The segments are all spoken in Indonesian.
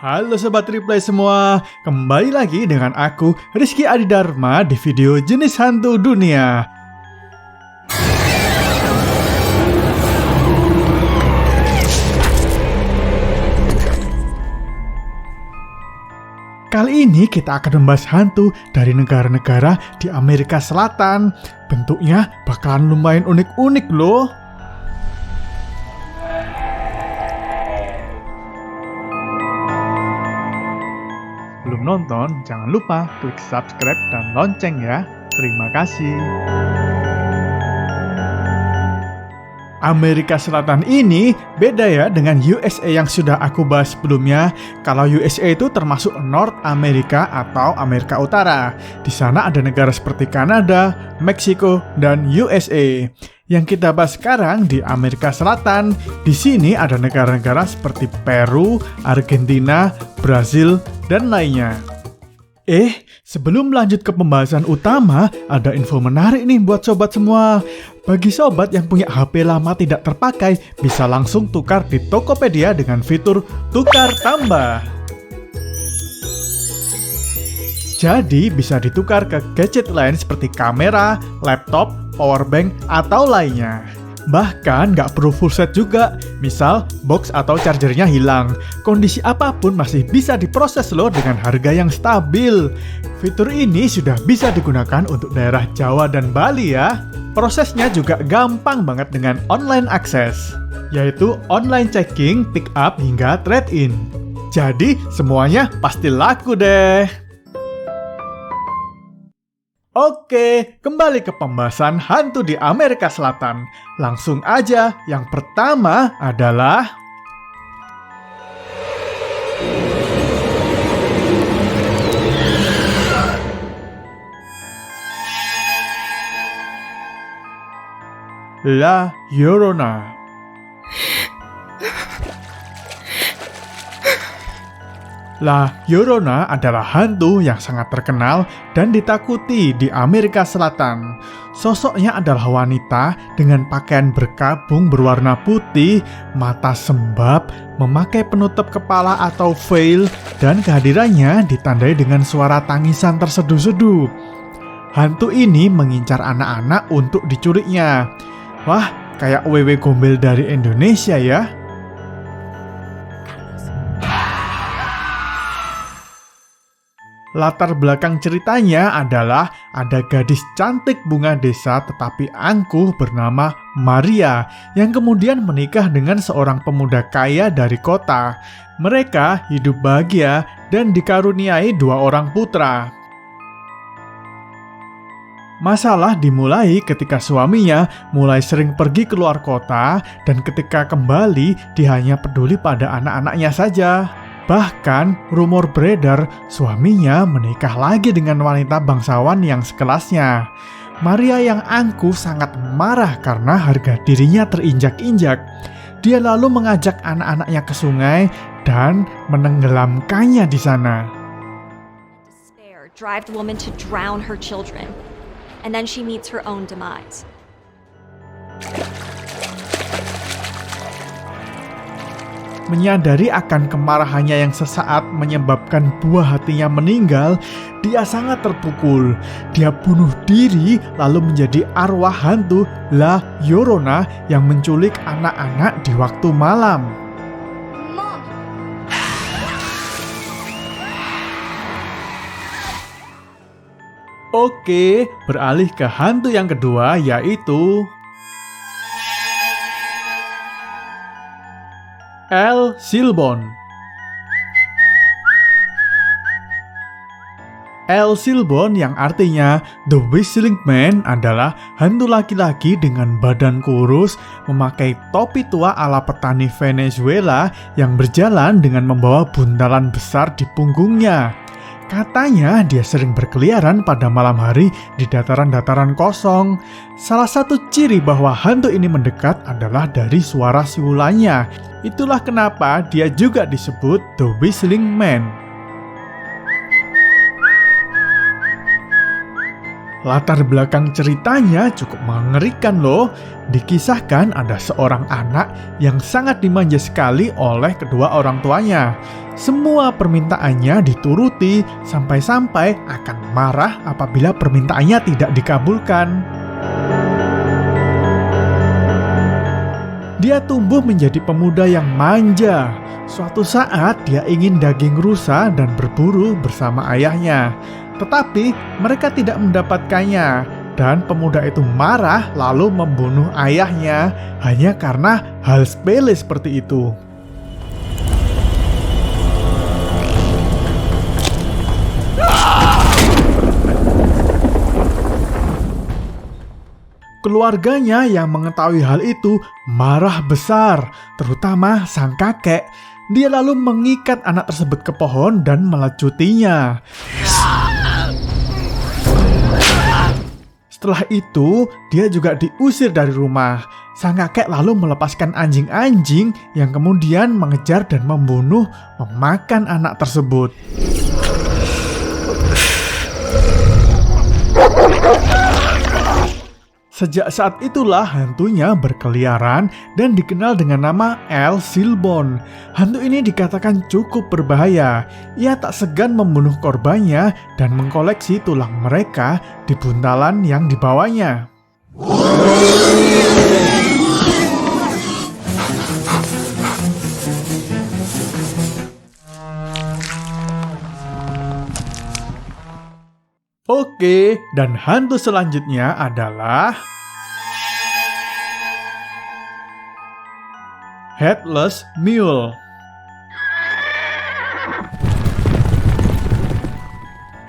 Halo Sobat Replay semua, kembali lagi dengan aku Rizky Adidharma di video Jenis Hantu Dunia. Kali ini kita akan membahas hantu dari negara-negara di Amerika Selatan. Bentuknya bakalan lumayan unik-unik loh. Belum nonton, jangan lupa klik subscribe dan lonceng ya. Terima kasih. Amerika Selatan ini beda ya dengan USA yang sudah aku bahas sebelumnya. Kalau USA itu termasuk North America atau Amerika Utara. Di sana ada negara seperti Kanada, Meksiko, dan USA. Yang kita bahas sekarang di Amerika Selatan. Di sini ada negara-negara seperti Peru, Argentina, Brazil, dan lainnya. Sebelum lanjut ke pembahasan utama, ada info menarik nih buat sobat semua. Bagi sobat yang punya HP lama tidak terpakai, bisa langsung tukar di Tokopedia dengan fitur tukar tambah. Jadi bisa ditukar ke gadget lain seperti kamera, laptop, powerbank, atau lainnya. Bahkan nggak perlu full set juga, misal box atau chargernya hilang. Kondisi apapun masih bisa diproses loh dengan harga yang stabil. Fitur ini sudah bisa digunakan untuk daerah Jawa dan Bali ya. Prosesnya juga gampang banget dengan online access, yaitu online checking, pick up, hingga trade-in. Jadi semuanya pasti laku deh. Oke, kembali ke pembahasan hantu di Amerika Selatan. Langsung aja, yang pertama adalah La Llorona. La Llorona adalah hantu yang sangat terkenal dan ditakuti di Amerika Selatan. Sosoknya adalah wanita dengan pakaian berkabung berwarna putih, mata sembab, memakai penutup kepala atau veil, dan kehadirannya ditandai dengan suara tangisan terseduh-seduh. Hantu ini mengincar anak-anak untuk diculiknya. Wah, kayak wewe gombel dari Indonesia ya. Latar belakang ceritanya adalah ada gadis cantik bunga desa tetapi angkuh bernama Maria yang kemudian menikah dengan seorang pemuda kaya dari kota. Mereka hidup bahagia dan dikaruniai 2 orang putra. Masalah dimulai ketika suaminya mulai sering pergi keluar kota dan ketika kembali dia hanya peduli pada anak-anaknya saja. Bahkan, rumor beredar suaminya menikah lagi dengan wanita bangsawan yang sekelasnya. Maria yang angkuh sangat marah karena harga dirinya terinjak-injak. Dia lalu mengajak anak-anaknya ke sungai dan menenggelamkannya di sana. Despair drives the woman to drown her children, and then she meets her own demise. Menyadari akan kemarahannya yang sesaat menyebabkan buah hatinya meninggal, dia sangat terpukul. Dia bunuh diri lalu menjadi arwah hantu La Llorona yang menculik anak-anak di waktu malam. Mom. Oke, beralih ke hantu yang kedua yaitu El Silbón. El Silbón yang artinya The Whistling Man adalah hantu laki-laki dengan badan kurus, memakai topi tua ala petani Venezuela yang berjalan dengan membawa buntalan besar di punggungnya. Katanya dia sering berkeliaran pada malam hari di dataran-dataran kosong. Salah satu ciri bahwa hantu ini mendekat adalah dari suara siulannya. Itulah kenapa dia juga disebut The Whistling Man. Latar belakang ceritanya cukup mengerikan loh. Dikisahkan ada seorang anak yang sangat dimanja sekali oleh kedua orang tuanya. Semua permintaannya dituruti sampai-sampai akan marah apabila permintaannya tidak dikabulkan. Dia tumbuh menjadi pemuda yang manja. Suatu saat dia ingin daging rusa dan berburu bersama ayahnya. Tetapi mereka tidak mendapatkannya, dan pemuda itu marah lalu membunuh ayahnya hanya karena hal sepele seperti itu. Keluarganya yang mengetahui hal itu marah besar, terutama sang kakek. Dia lalu mengikat anak tersebut ke pohon dan melecutinya. Setelah itu, dia juga diusir dari rumah. Sang kakek lalu melepaskan anjing-anjing yang kemudian mengejar dan memakan anak tersebut. Sejak saat itulah hantunya berkeliaran dan dikenal dengan nama El Silbon. Hantu ini dikatakan cukup berbahaya. Ia tak segan membunuh korbannya dan mengkoleksi tulang mereka di buntalan yang dibawanya. Oke, dan hantu selanjutnya adalah Headless Mule.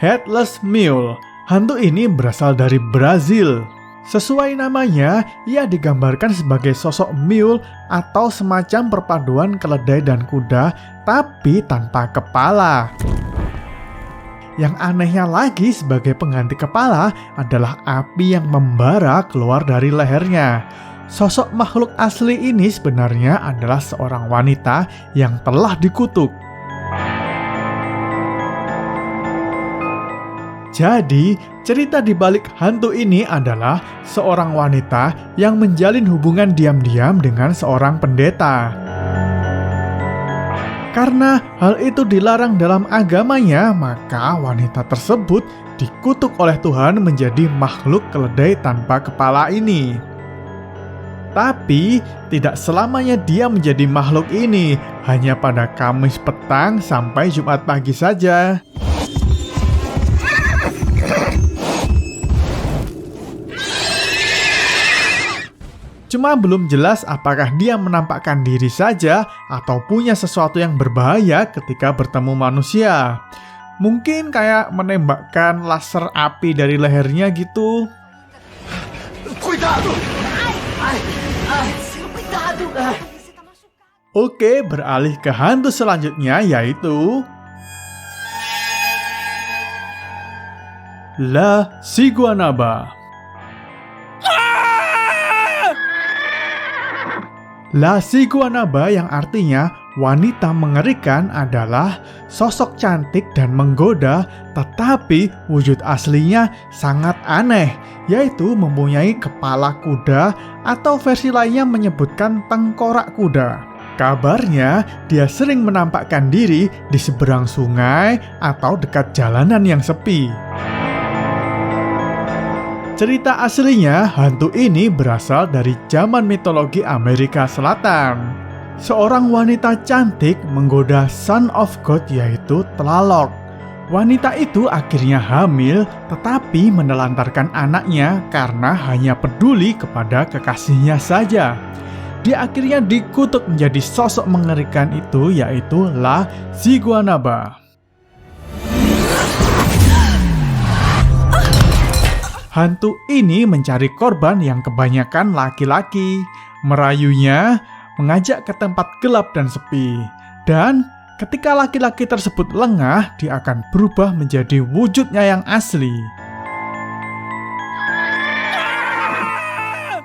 Headless Mule, hantu ini berasal dari Brazil. Sesuai namanya, ia digambarkan sebagai sosok mule atau semacam perpaduan keledai dan kuda, tapi tanpa kepala. Yang anehnya lagi, sebagai pengganti kepala adalah api yang membara keluar dari lehernya. Sosok makhluk asli ini sebenarnya adalah seorang wanita yang telah dikutuk. Jadi, cerita di balik hantu ini adalah seorang wanita yang menjalin hubungan diam-diam dengan seorang pendeta. Karena hal itu dilarang dalam agamanya, maka wanita tersebut dikutuk oleh Tuhan menjadi makhluk keledai tanpa kepala ini. Tapi, tidak selamanya dia menjadi makhluk ini, hanya pada Kamis petang sampai Jumat pagi saja. Cuma belum jelas apakah dia menampakkan diri saja atau punya sesuatu yang berbahaya ketika bertemu manusia. Mungkin kayak menembakkan laser api dari lehernya gitu. Oke, beralih ke hantu selanjutnya, yaitu La Siguanaba. La Siguanaba yang artinya wanita mengerikan adalah sosok cantik dan menggoda, tetapi wujud aslinya sangat aneh, yaitu mempunyai kepala kuda atau versi lainnya menyebutkan tengkorak kuda. Kabarnya, dia sering menampakkan diri di seberang sungai atau dekat jalanan yang sepi. Cerita aslinya, hantu ini berasal dari zaman mitologi Amerika Selatan. Seorang wanita cantik menggoda Son of God, yaitu Tlaloc. Wanita itu akhirnya hamil, tetapi menelantarkan anaknya karena hanya peduli kepada kekasihnya saja. Dia akhirnya dikutuk menjadi sosok mengerikan itu, yaitu La Siguanaba. Hantu ini mencari korban yang kebanyakan laki-laki, merayunya, mengajak ke tempat gelap dan sepi. Dan ketika laki-laki tersebut lengah, dia akan berubah menjadi wujudnya yang asli.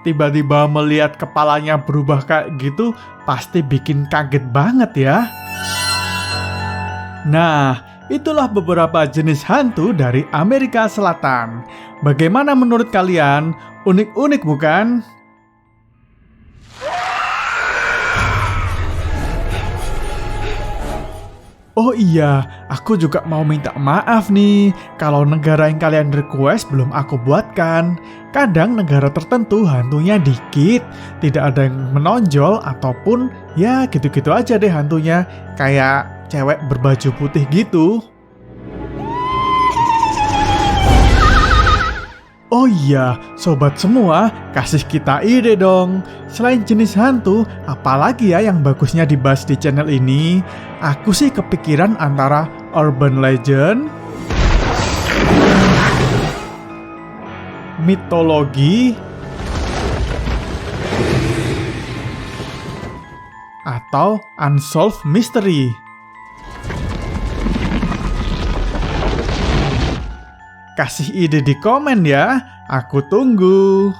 Tiba-tiba melihat kepalanya berubah kayak gitu, pasti bikin kaget banget ya. Nah, itulah beberapa jenis hantu dari Amerika Selatan. Bagaimana menurut kalian? Unik-unik bukan? Oh iya, aku juga mau minta maaf nih kalau negara yang kalian request belum aku buatkan. Kadang negara tertentu hantunya dikit, tidak ada yang menonjol ataupun ya gitu-gitu aja deh hantunya, kayak cewek berbaju putih gitu. Oh iya, sobat semua, kasih kita ide dong. Selain jenis hantu, apalagi ya yang bagusnya dibahas di channel ini? Aku sih kepikiran antara urban legend, mitologi, atau unsolved mystery. Kasih ide di komen ya, aku tunggu.